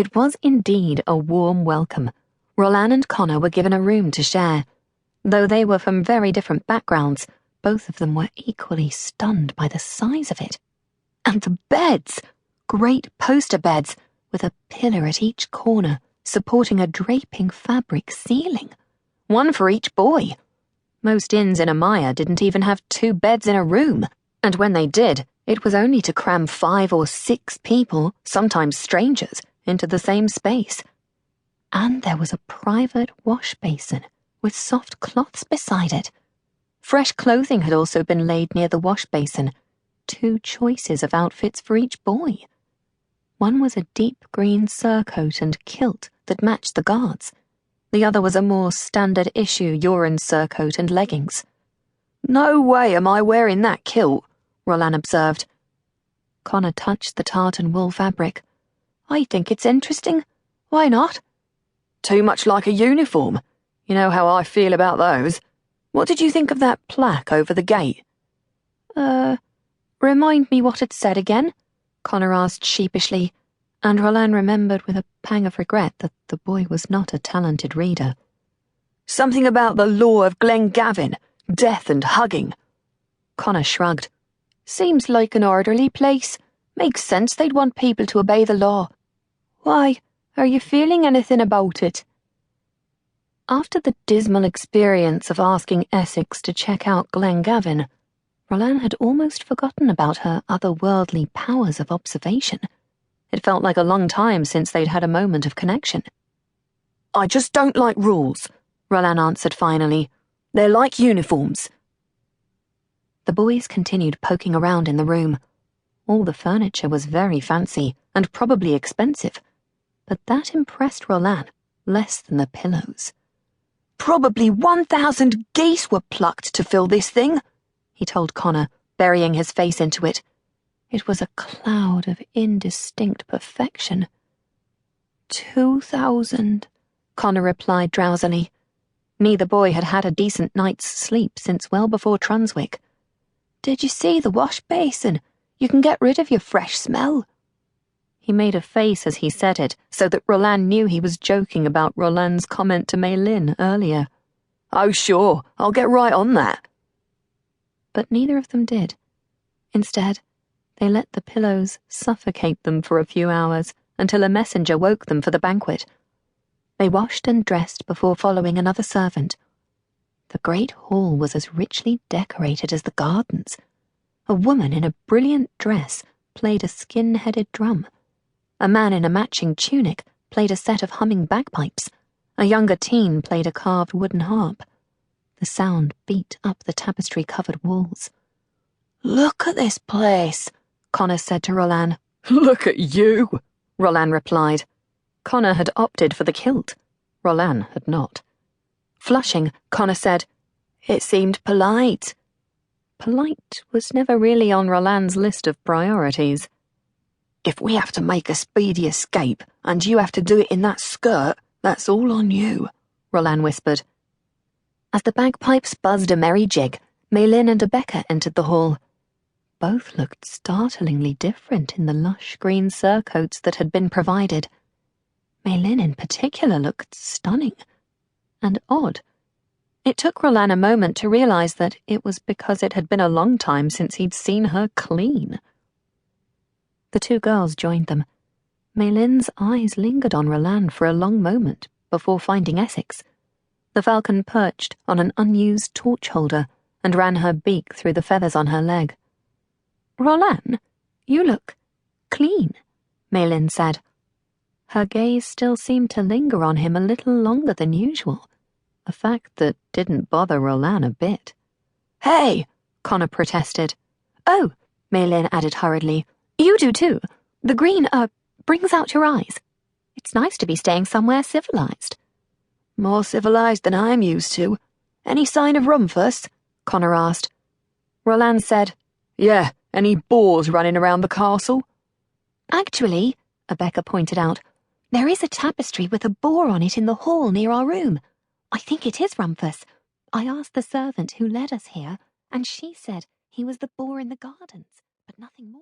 It was indeed a warm welcome. Rollan and Conor were given a room to share. Though they were from very different backgrounds, both of them were equally stunned by the size of it. And the beds! Great poster beds, with a pillar at each corner, supporting a draping fabric ceiling. One for each boy. Most inns in Amaya didn't even have 2 beds in a room, and when they did, it was only to cram 5 or 6 people, sometimes strangers, into the same space. And there was a private wash basin with soft cloths beside it. Fresh clothing had also been laid near the wash basin, 2 choices of outfits for each boy. One was a deep green surcoat and kilt that matched the guards. The other was a more standard-issue urine surcoat and leggings. "No way am I wearing that kilt," Rollan observed. Conor touched the tartan wool fabric. "I think it's interesting. Why not?" "Too much like a uniform. You know how I feel about those. What did you think of that plaque over the gate?" Remind me what it said again?" Conor asked sheepishly, and Rollan remembered with a pang of regret that the boy was not a talented reader. "Something about the law of Glengavin, death and hugging." Conor shrugged. "Seems like an orderly place. Makes sense they'd want people to obey the law. Why, are you feeling anything about it?" After the dismal experience of asking Essex to check out Glengavin, Rollan had almost forgotten about her otherworldly powers of observation. It felt like a long time since they'd had a moment of connection. "I just don't like rules," Rollan answered finally. "They're like uniforms." The boys continued poking around in the room. All the furniture was very fancy and probably expensive, but that impressed Rollan less than the pillows. "Probably 1,000 geese were plucked to fill this thing," he told Conor, burying his face into it. It was a cloud of indistinct perfection. 2,000, Conor replied drowsily. Neither boy had had a decent night's sleep since well before Trunswick. "Did you see the wash basin? You can get rid of your fresh smell." He made a face as he said it, so that Rollan knew he was joking about Rollan's comment to Meilin earlier. "Oh, sure, I'll get right on that." But neither of them did. Instead, they let the pillows suffocate them for a few hours until a messenger woke them for the banquet. They washed and dressed before following another servant. The great hall was as richly decorated as the gardens. A woman in a brilliant dress played a skin-headed drum. A man in a matching tunic played a set of humming bagpipes. A younger teen played a carved wooden harp. The sound beat up the tapestry-covered walls. "Look at this place," Conor said to Rollan. "Look at you," Rollan replied. Conor had opted for the kilt. Rollan had not. Flushing, Conor said, "It seemed polite." Polite was never really on Rollan's list of priorities. "If we have to make a speedy escape, and you have to do it in that skirt, that's all on you," Rollan whispered. As the bagpipes buzzed a merry jig, Meilin and Abeke entered the hall. Both looked startlingly different in the lush green surcoats that had been provided. Meilin in particular looked stunning and odd. It took Rollan a moment to realize that it was because it had been a long time since he'd seen her clean. The 2 girls joined them. Meilin's eyes lingered on Rollan for a long moment before finding Essex. The falcon perched on an unused torch holder and ran her beak through the feathers on her leg. "Rollan, you look clean," Meilin said. Her gaze still seemed to linger on him a little longer than usual, a fact that didn't bother Rollan a bit. "Hey!" Conor protested. "Oh," Meilin added hurriedly, "you do too. The green, brings out your eyes. It's nice to be staying somewhere civilized." "More civilized than I'm used to. Any sign of Rumpus?" Conor asked. Rollan said, "Yeah, any boars running around the castle?" "Actually," Abeke pointed out, "there is a tapestry with a boar on it in the hall near our room. I think it is Rumpus. I asked the servant who led us here, and she said he was the boar in the gardens, but nothing more."